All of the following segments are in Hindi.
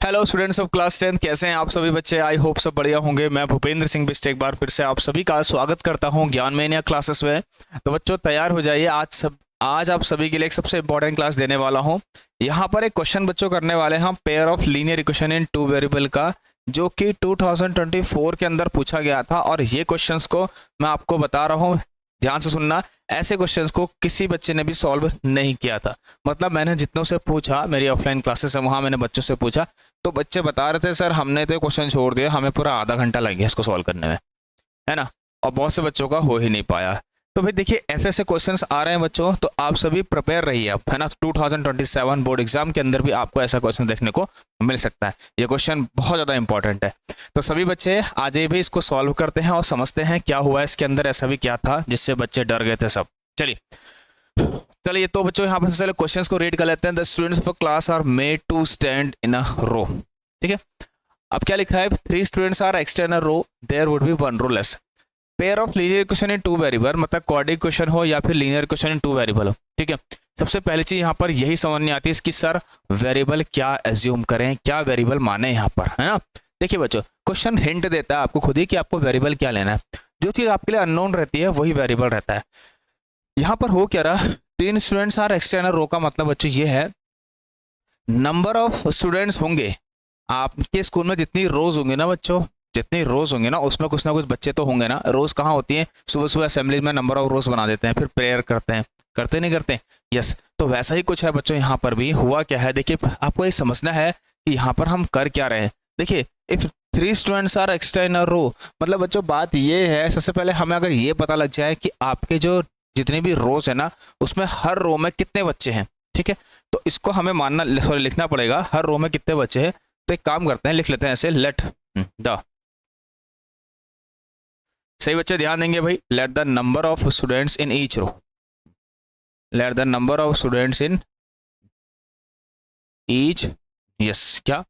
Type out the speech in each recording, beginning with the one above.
हेलो स्टूडेंट्स ऑफ क्लास 10, कैसे हैं आप सभी बच्चे। आई होप सब बढ़िया होंगे। मैं भूपेंद्र सिंह बिस्ट एक बार फिर से आप सभी का स्वागत करता हूं ज्ञान मेनिया क्लासेस में। तो बच्चों तैयार हो जाइए, आज आप सभी के लिए एक सबसे इंपॉर्टेंट क्लास देने वाला हूं। यहाँ पर एक क्वेश्चन बच्चों करने वाले हैं हम pair of linear equation in two variable का, जो कि 2024 के अंदर पूछा गया था। और ये क्वेश्चंस को मैं आपको बता रहा हूँ, ध्यान से सुनना, ऐसे क्वेश्चंस को किसी बच्चे ने भी सॉल्व नहीं किया था। मतलब मैंने जितनों से पूछा, मेरी ऑफलाइन क्लासेस है वहाँ मैंने बच्चों से पूछा, तो बच्चे बता रहे थे सर हमने तो क्वेश्चन छोड़ दिया, हमें पूरा आधा घंटा लग गया इसको सॉल्व करने में, है ना। और बहुत से बच्चों का हो ही नहीं पाया। तो भाई देखिए, ऐसे ऐसे क्वेश्चंस आ रहे हैं बच्चों, तो आप सभी प्रिपेयर रहिए अब, है ना। 2027 बोर्ड एग्जाम के अंदर भी आपको ऐसा क्वेश्चन देखने को मिल सकता है। ये क्वेश्चन बहुत ज़्यादा इंपॉर्टेंट है। तो सभी बच्चे आ जाइए भाई, इसको सॉल्व करते हैं और समझते हैं क्या हुआ इसके अंदर, ऐसा भी क्या था जिससे बच्चे डर गए थे सब। चलिए तो बच्चों यहाँ पर चलो क्वेश्चंस को रीड कर लेते हैं। The students of class are made to stand in a row. ठीक है, अब क्या लिखा है, 3 students are extend a row, there would be 1 row less. Pair of linear equation in 2 variable, मतलब क्वाड्रेटिक इक्वेशन हो या फिर लीनियर इक्वेशन इन 2 वेरिएबल हो। ठीक है, सबसे पहली चीज यहाँ पर यही समझ नहीं आती है कि सर वेरिएबल क्या एज्यूम करें, क्या वेरिएबल माने यहाँ पर, है ना। देखिए बच्चों, क्वेश्चन हिंट देता है आपको खुद ही कि आपको वेरिएबल क्या लेना है। जो चीज आपके लिए अननोन रहती है वही वेरिएबल रहता है। यहाँ पर हो क्या रहा, 3 स्टूडेंट्स आर एक्सटेंड रो का मतलब बच्चों ये है, नंबर ऑफ स्टूडेंट्स होंगे आपके स्कूल में, जितनी रोज होंगे ना बच्चों, जितनी रोज होंगे ना उसमें कुछ ना कुछ बच्चे तो होंगे ना। रोज कहाँ होती है, सुबह सुबह असेंबली में नंबर ऑफ रोज बना देते हैं, फिर प्रेयर करते हैं, करते नहीं करते, यस। तो वैसा ही कुछ है बच्चों, यहाँ पर भी हुआ क्या है। देखिए आपको ये समझना है कि यहाँ पर हम कर क्या रहे हैं। देखिए if 3 students are extend a row, मतलब बच्चों बात ये है, सबसे पहले हमें अगर ये पता लग जाए कि आपके जो जितनी भी रोज है ना उसमें हर रो में कितने बच्चे हैं। ठीक है, तो इसको हमें मानना, सॉरी लिखना पड़ेगा हर रो में कितने बच्चे हैं। तो एक काम करते हैं, लिख लेते हैं ऐसे, लेट द, सही बच्चे ध्यान देंगे भाई, let the number of students in each row, let the number of students in each, yes, क्या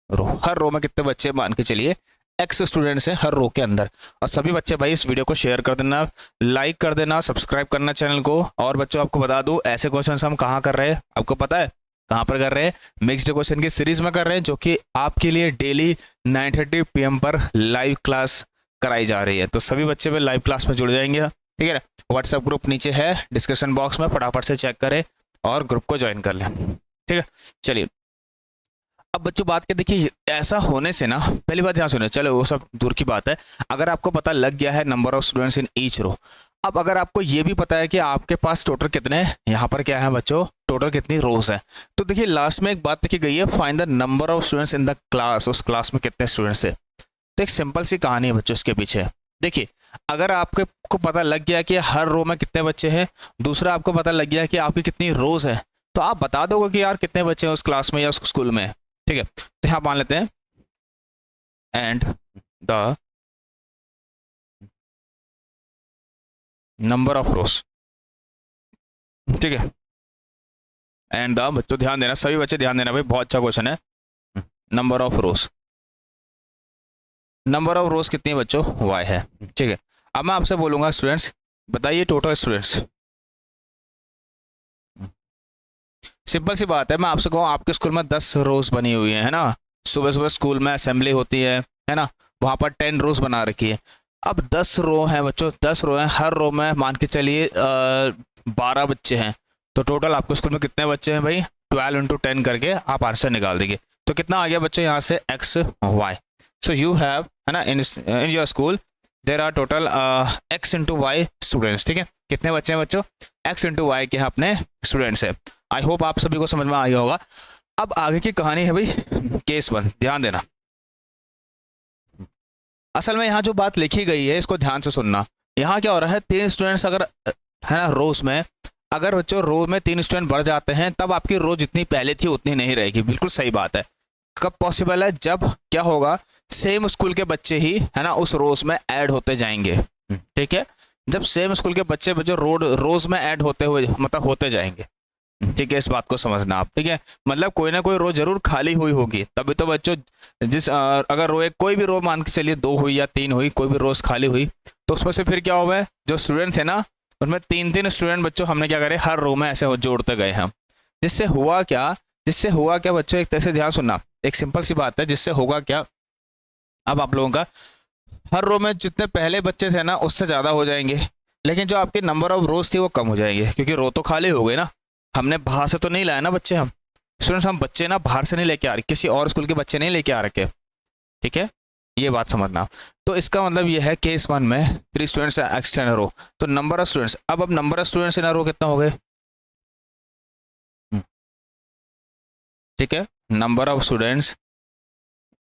रो, हर रो में कितने बच्चे मान के चलिए एक्स स्टूडेंट्स हैं हर रो के अंदर। और सभी बच्चे भाई इस वीडियो को शेयर कर देना, लाइक कर देना, सब्सक्राइब करना चैनल को। और बच्चों आपको बता दूं, ऐसे क्वेश्चन हम कहाँ कर रहे हैं, आपको पता है कहाँ पर कर रहे हैं, मिक्स्ड क्वेश्चन की सीरीज में कर रहे हैं, जो कि आपके लिए डेली 9:30 PM पर लाइव क्लास कराई जा रही है। तो सभी बच्चे भी लाइव क्लास में जुड़ जाएंगे। ठीक है, व्हाट्सएप ग्रुप नीचे है डिस्क्रिप्शन बॉक्स में, फटाफट से चेक करें और ग्रुप को ज्वाइन कर लें। ठीक है, चलिए अब बच्चों बात के, देखिए ऐसा होने से ना, पहली बात ध्यान सुने, चलो वो सब दूर की बात है। अगर आपको पता लग गया है number of students in each row, अब अगर आपको ये भी पता है कि आपके पास टोटल कितने, यहाँ पर क्या है बच्चों, टोटल कितनी रोज है, तो देखिए लास्ट में एक बात लिखी गई है, find the number of students in the class, उस क्लास में कितने स्टूडेंट्स है। तो एक सिंपल सी कहानी है बच्चों इसके पीछे। देखिए अगर आपको पता लग गया कि हर रो में कितने बच्चे हैं, दूसरा आपको पता लग गया कि आपकी कितनी रोज है, तो आप बता दोगे कि यार कितने बच्चे हैं उस क्लास में या उस स्कूल में। ठीक है, तो यहां मान लेते हैं एंड द नंबर ऑफ रोज। ठीक है, एंड द, बच्चों ध्यान देना, सभी बच्चे ध्यान देना भाई, बहुत अच्छा क्वेश्चन है। Number of rose, number of रोज कितनी है बच्चों, y है। ठीक है, अब मैं आपसे बोलूंगा स्टूडेंट्स बताइए टोटल स्टूडेंट्स। सिंपल सी बात है, मैं आपसे कहूँ आपके स्कूल में 10 रोज बनी हुई है ना, सुबह सुबह स्कूल में असेंबली होती है ना, वहाँ पर 10 रोज बना रखी है। अब 10 रो हैं बच्चों, 10 रो हैं, हर रो में मान के चलिए 12 बच्चे हैं, तो टोटल आपके स्कूल में कितने बच्चे हैं भाई, 12 × 10 करके आप आंसर निकाल देंगे। तो कितना आ गया बच्चों यहाँ से, X Y. So you have, है ना, in your school there are total X × Y students. ठीक है, कितने बच्चे हैं बच्चों, एक्स × वाई के अपने स्टूडेंट्स है। आई होप आप सभी को समझ में आई होगा। अब आगे की कहानी है भाई केस 1, ध्यान देना। असल में यहाँ जो बात लिखी गई है इसको ध्यान से सुनना। यहाँ क्या हो रहा है, 3 स्टूडेंट्स अगर, है ना, रोज में, अगर बच्चों रो में 3 स्टूडेंट बढ़ जाते हैं तब आपकी रो जितनी पहले थी उतनी नहीं रहेगी। बिल्कुल सही बात है। कब पॉसिबल है, जब क्या होगा, सेम स्कूल के बच्चे ही, है ना, उस रोज में ऐड होते जाएंगे। ठीक है, जब सेम स्कूल के बच्चे बच्चों रोज में ऐड होते हुए, मतलब होते जाएंगे। ठीक है, इस बात को समझना आप। ठीक है, मतलब कोई ना कोई रो जरूर खाली हुई होगी, तभी तो बच्चों अगर रो एक कोई भी रो मान के चलिए 2 हुई या 3 हुई, कोई भी रोज खाली हुई, तो उसमें से फिर क्या हुआ है, जो स्टूडेंट्स है ना उनमें 3 स्टूडेंट बच्चों हमने क्या करे, हर रो में ऐसे जोड़ते गए हम। जिससे हुआ क्या बच्चों, एक तरह से ध्यान सुनना, एक सिंपल सी बात है, जिससे होगा क्या, अब आप लोगों का हर रो में जितने पहले बच्चे थे ना उससे ज़्यादा हो जाएंगे, लेकिन जो आपके नंबर ऑफ रोज थी वो कम हो जाएंगे, क्योंकि रो तो खाली हो गए ना। हमने बाहर से तो नहीं लाया ना बच्चे, हम स्टूडेंट्स हम बच्चे ना बाहर से नहीं लेके आ रहे, किसी और स्कूल के बच्चे नहीं लेके आ रखे, ठीक है, ये बात समझना। तो इसका मतलब ये है केस 1 में 3 students x in a row, तो नंबर ऑफ स्टूडेंट्स, अब number of students in a row कितना हो गए, ठीक है, number of students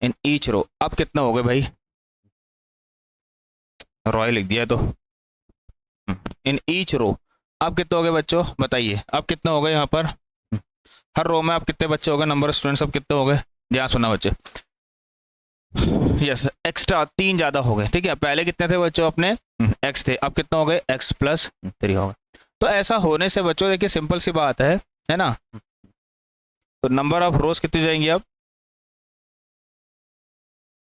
in each row, अब कितना हो गए भाई, रॉय लिख दिया तो इन ईच रो, अब कितने हो गए बच्चों बताइए, अब कितने हो गए यहाँ पर, हर रो में अब कितने बच्चे हो गए, नंबर ऑफ स्टूडेंट्स अब कितने हो गए, ध्यान सुनना बच्चे, यस एक्स्ट्रा 3 ज्यादा हो गए, ठीक है, पहले कितने थे बच्चों अपने x थे, अब कितना हो गए x+3 हो गए। तो ऐसा होने से बच्चों देखिए सिंपल सी बात है ना, तो नंबर ऑफ रोज कितनी जाएंगी, अब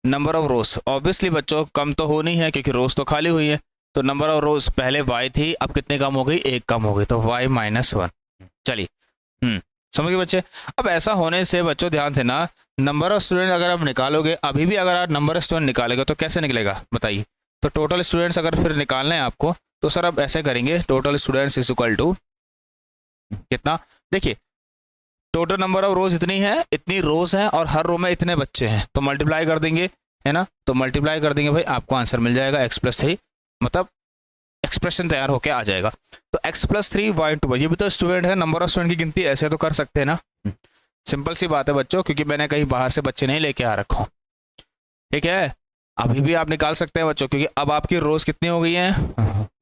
नंबर ऑफ रोज ऑब्वियसली बच्चों कम तो होनी है क्योंकि रोज तो खाली हुई है, तो नंबर ऑफ रोज पहले y थी, अब कितने कम हो गई, 1 कम हो गई, तो y-1। चलिए समझ गए बच्चे। अब ऐसा होने से बच्चों ध्यान देना, नंबर ऑफ स्टूडेंट अगर आप निकालोगे, अभी भी अगर आप नंबर ऑफ स्टूडेंट निकालेगा तो कैसे निकलेगा बताइए, तो टोटल स्टूडेंट्स अगर फिर निकालना है आपको तो सर आप ऐसे करेंगे, total students is equal to कितना, देखिए टोटल नंबर ऑफ रोज इतनी है, इतनी रोज है और हर रो में इतने बच्चे हैं, तो मल्टीप्लाई कर देंगे, है ना, तो मल्टीप्लाई कर देंगे भाई, आपको आंसर मिल जाएगा x+3, मतलब एक्सप्रेशन तैयार होके आ जाएगा। तो x+3 y/2, ये भी तो स्टूडेंट है, नंबर ऑफ स्टूडेंट की गिनती ऐसे तो कर सकते हैं ना, सिंपल सी बात है बच्चों, क्योंकि मैंने कहीं बाहर से बच्चे नहीं लेके आ रखा हूँ, ठीक है, अभी भी आप निकाल सकते हैं बच्चों, क्योंकि अब आपकी रोज कितनी हो गई हैं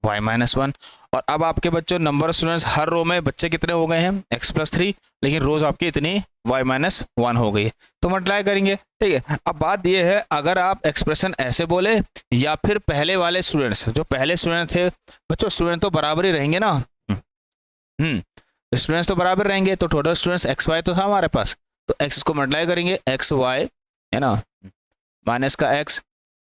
y-1, और अब आपके बच्चों नंबर ऑफ स्टूडेंट्स हर रो में बच्चे कितने हो गए हैं x+3, लेकिन रोज आपकी इतनी y-1 हो गई है, तो मल्टीप्लाई करेंगे, ठीक है। अब बात ये है, अगर आप एक्सप्रेशन ऐसे बोले या फिर पहले वाले स्टूडेंट्स, जो पहले स्टूडेंट थे बच्चों, स्टूडेंट तो बराबर ही रहेंगे ना, स्टूडेंट्स तो बराबर रहेंगे, तो टोटल स्टूडेंट्स XY तो था हमारे पास, तो x को मल्टीप्लाई करेंगे XY, है ना, माइनस का x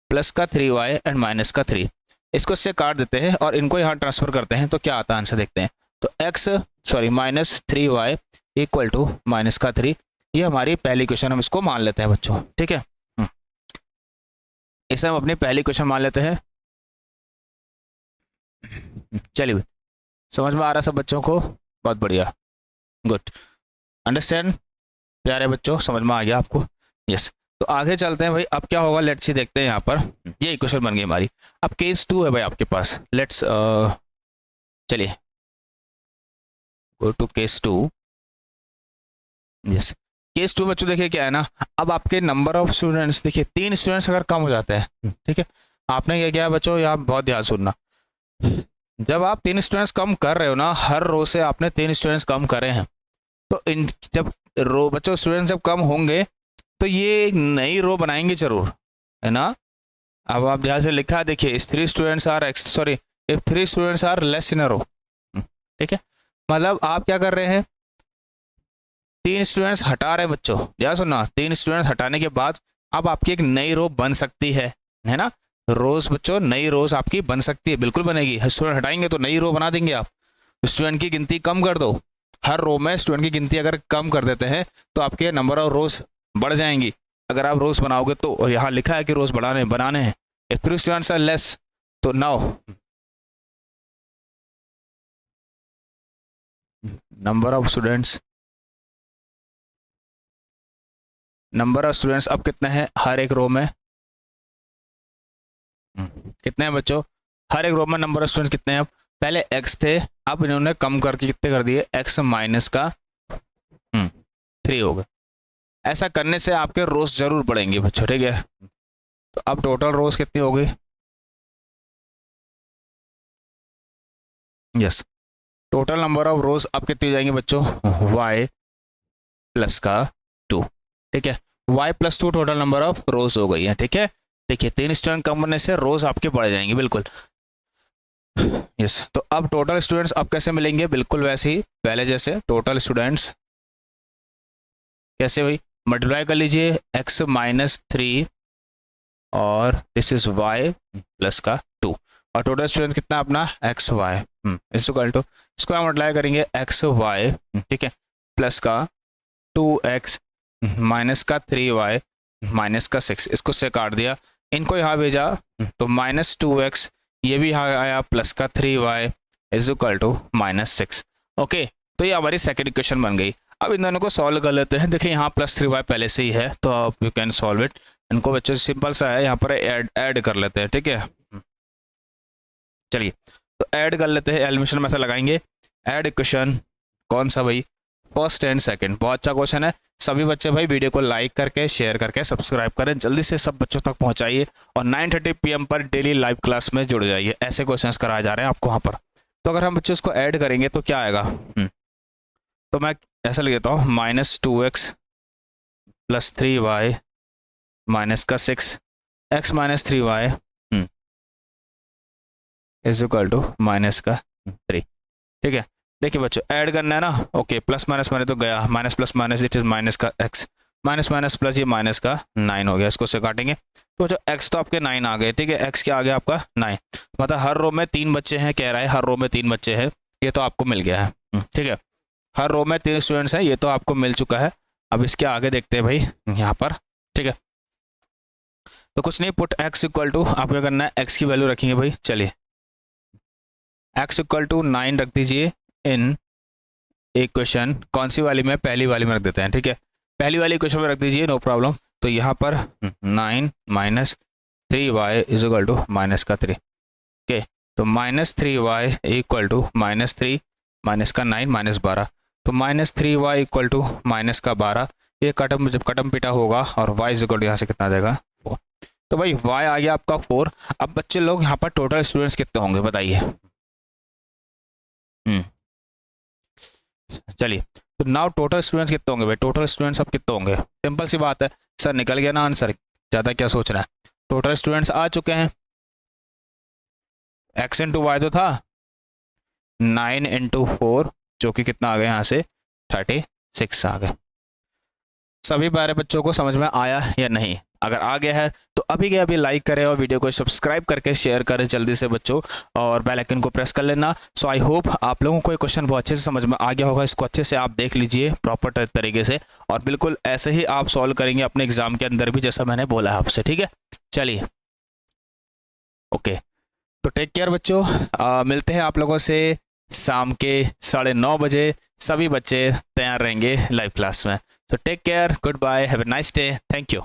प्लस का 3y एंड माइनस का 3, इसको इससे काट देते हैं और इनको यहाँ ट्रांसफर करते हैं, तो क्या आता है आंसर देखते हैं, तो -3y इक्वल टू माइनस का 3, ये हमारी पहली क्वेश्चन, हम इसको मान लेते हैं बच्चों, ठीक है, इसे हम अपनी पहली क्वेश्चन मान लेते हैं। चलिए समझ में आ रहा सब बच्चों को, बहुत बढ़िया, गुड, अंडरस्टैंड, प्यारे बच्चों समझ में आ गया आपको, यस। तो आगे चलते हैं भाई, अब क्या होगा लेट्स सी, देखते हैं यहाँ पर, ये इक्वेशन बन गई हमारी। अब केस 2 है भाई आपके पास, लेट्स चलिए go to case 2, yes. Case 2 बच्चों देखिए क्या है ना, अब आपके नंबर ऑफ स्टूडेंट्स देखिए 3 स्टूडेंट्स अगर कम हो जाते हैं, ठीक है, आपने क्या किया बच्चों, यहाँ बहुत ध्यान सुनना, जब आप 3 स्टूडेंट्स कम कर रहे हो ना, हर रो से आपने 3 स्टूडेंट्स कम करे हैं, तो इन जब रो बच्चों स्टूडेंट्स जब कम होंगे तो ये नई रो बनाएंगे जरूर, है ना। अब आप ध्यान से लिखा है देखिए, if 3 students are less in a row, ठीक है, मतलब आप क्या कर रहे हैं, 3 स्टूडेंट्स हटा रहे हैं बच्चों, ध्यान सुनना, 3 स्टूडेंट्स हटाने के बाद अब आपकी एक नई रो बन सकती है ना, रोज बच्चों नई रोज आपकी बन सकती है, बिल्कुल बनेगी, स्टूडेंट हटाएंगे तो नई रो बना देंगे आप, स्टूडेंट की गिनती कम कर दो, हर रो में स्टूडेंट की गिनती अगर कम कर देते हैं तो आपके नंबर ऑफ रोज बढ़ जाएंगी, अगर आप रोज बनाओगे तो यहाँ लिखा है कि रोज बनाने हैं, इफ 3 स्टूडेंट्स आर लेस, तो नाउ नंबर ऑफ स्टूडेंट्स अब कितने हैं हर एक रो में, कितने हैं बच्चों, हर एक रो में नंबर ऑफ स्टूडेंट्स कितने हैं, अब पहले x थे, अब इन्होंने कम करके कितने कर दिए, x माइनस का 3 हो गए, ऐसा करने से आपके रोज जरूर बढ़ेंगे बच्चों, ठीक है। तो अब टोटल रोज कितनी हो गई, यस, टोटल नंबर ऑफ रोज अब कितनी हो जाएंगे बच्चों, y प्लस का 2, ठीक है, y+2 टोटल नंबर ऑफ रोज हो गई है, ठीक है। देखिए 3 स्टूडेंट कम होने से रोज आपके बढ़ जाएंगे, बिल्कुल, यस। तो अब टोटल स्टूडेंट्स अब कैसे मिलेंगे, बिल्कुल वैसे ही पहले जैसे, टोटल स्टूडेंट्स कैसे भाई, मल्टीप्लाई कर लीजिए x-3 और दिस इज y प्लस का 2, और टोटल स्टूडेंट कितना अपना xy, इक्वल टू, इसको हम मल्टीप्लाई करेंगे xy, ठीक है, प्लस का 2x माइनस का 3y माइनस का 6, इसको से काट दिया, इनको यहाँ भेजा तो -2x, ये भी यहाँ आया प्लस का 3y is equal to -6। Okay, तो ये हमारी सेकंड इक्वेशन बन गई। अब इन दोनों को सॉल्व कर लेते हैं। देखिए यहाँ +3y पहले से ही है तो आप यू कैन सॉल्व इट। इनको बच्चों सिंपल सा है, यहाँ पर ऐड कर लेते हैं, ठीक है। चलिए तो ऐड कर लेते हैं, एलिमिनेशन में ऐसा लगाएंगे ऐड इक्वेशन, कौन सा भाई, फर्स्ट एंड सेकंड। बहुत अच्छा क्वेश्चन है। सभी बच्चे भाई वीडियो को लाइक करके शेयर करके सब्सक्राइब करें, जल्दी से सब बच्चों तक पहुंचाइए और 9:30 PM पर डेली लाइव क्लास में जुड़ जाइए। ऐसे क्वेश्चंस कराए जा रहे हैं आपको वहाँ पर। तो अगर हम बच्चों इसको ऐड करेंगे तो क्या आएगा, तो मैं ऐसा लिख देता हूँ -2x + 3y माइनस का 6, x - 3y is equal to minus का 3, ठीक है। देखिए बच्चों ऐड करना है ना, ओके, प्लस माइनस मैंने तो गया, minus plus minus it is minus का x, माइनस माइनस प्लस ये माइनस का 9 हो गया, इसको से काटेंगे तो जो x तो आपके 9 आ गए, ठीक है। x क्या आ गया आपका 9, मतलब हर रो में 3 बच्चे हैं, कह रहा है हर रो में 3 बच्चे हैं, ये तो आपको मिल गया है, ठीक है। हर रो में 3 स्टूडेंट्स हैं, ये तो आपको मिल चुका है। अब इसके आगे देखते हैं भाई यहाँ पर, ठीक है। तो कुछ नहीं, पुट x इक्वल टू, आपको क्या करना है, x की वैल्यू रखेंगे भाई। चलिए x इक्वल टू 9 रख दीजिए इन इक्वेशन, कौन सी वाली में, पहली वाली में रख देते हैं, ठीक है। पहली वाली इक्वेशन में रख दीजिए, नो प्रॉब्लम। तो यहाँ पर 9 - 3y is equal to minus का 3, ओके। तो -3y इक्वल टू -3 माइनस का 9 -12, तो -3y इक्वल टू माइनस का 12, ये कटम जब कटम पिटा होगा और y इज इक्वल टू यहाँ से कितना आ जाएगा 4। तो भाई y आ गया आपका 4। अब बच्चे लोग यहाँ पर टोटल स्टूडेंट्स कितने होंगे बताइए। चलिए तो नाउ टोटल स्टूडेंट्स कितने होंगे भाई, टोटल स्टूडेंट्स अब कितने होंगे, सिंपल सी बात है सर, निकल गया ना आंसर, ज़्यादा क्या सोच रहा है। टोटल स्टूडेंट्स आ चुके हैं, x × y तो था 9 × 4 जो कि कितना आ गया यहाँ से 36 आ गए। सभी प्यारे बच्चों को समझ में आया या नहीं, अगर आ गया है तो अभी के अभी लाइक करें और वीडियो को सब्सक्राइब करके शेयर करें जल्दी से बच्चों, और बेल आइकन को प्रेस कर लेना। सो आई होप आप लोगों को ये क्वेश्चन बहुत अच्छे से समझ में आ गया होगा। इसको अच्छे से आप देख लीजिए प्रॉपर तरीके से, और बिल्कुल ऐसे ही आप सॉल्व करेंगे अपने एग्जाम के अंदर भी, जैसा मैंने बोला है आपसे, ठीक है। चलिए ओके, तो टेक केयर बच्चों, मिलते हैं आप लोगों से शाम के 9:30 बजे। सभी बच्चे तैयार रहेंगे लाइव क्लास में। तो take care, goodbye, have a nice day, thank you.